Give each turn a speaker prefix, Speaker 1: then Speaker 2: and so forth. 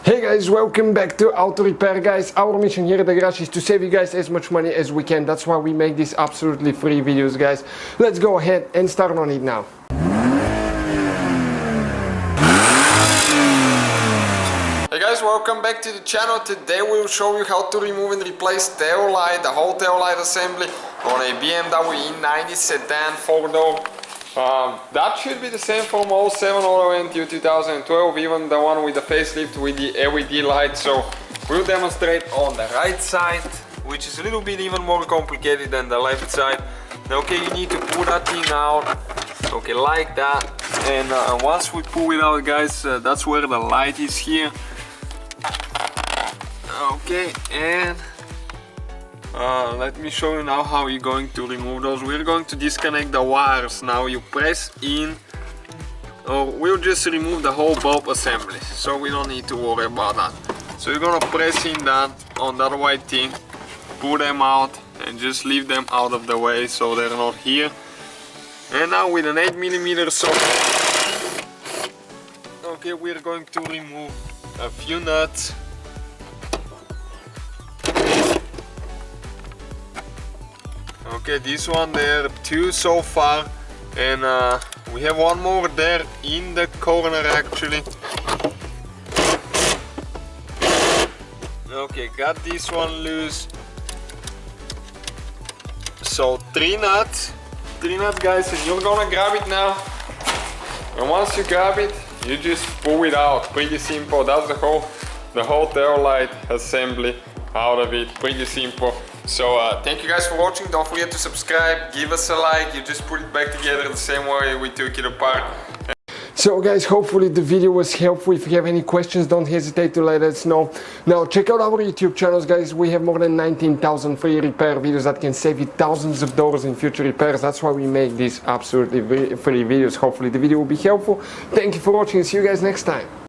Speaker 1: Hey guys, welcome back to Auto Repair, guys. Our mission here at the garage is to save you guys as much money as we can. That's why we make these absolutely free videos, guys. Let's go ahead and start on it now. Hey guys, welcome back to the channel. Today we'll show you how to remove and replace tail light, the whole tail light assembly on a BMW E90 Sedan 4-door. That should be the same from all 7 all the way until 2012, even the one with the facelift with the LED light. So we'll demonstrate on the right side, which is a little bit even more complicated than the left side. Okay, you need to pull that thing out, okay, like that. And once we pull it out, guys, that's where the light is here. Okay, and let me show you now how you're going to remove those. We're going to disconnect the wires. Now you press in, or we'll just remove the whole bulb assembly, so we don't need to worry about that. So you're gonna press in that on that white thing, pull them out and just leave them out of the way so they're not here. And now with an 8mm socket, okay, we're going to remove a few nuts. Okay, this one there, 2 so far, and we have one more there in the corner actually. Okay, got this one loose. So 3 nuts, guys, and you're gonna grab it now. And once you grab it, you just pull it out. Pretty simple. That's the whole tail light assembly out of it. Pretty simple. So thank you guys for watching. Don't forget to subscribe, give us a like. You just put it back together the same way we took it apart. So guys, hopefully the video was helpful. If you have any questions, don't hesitate to let us know. Now check out our YouTube channels, guys. We have more than 19,000 free repair videos that can save you thousands of dollars in future repairs. That's why we make these absolutely free videos. Hopefully the video will be helpful. Thank you for watching. See you guys next time.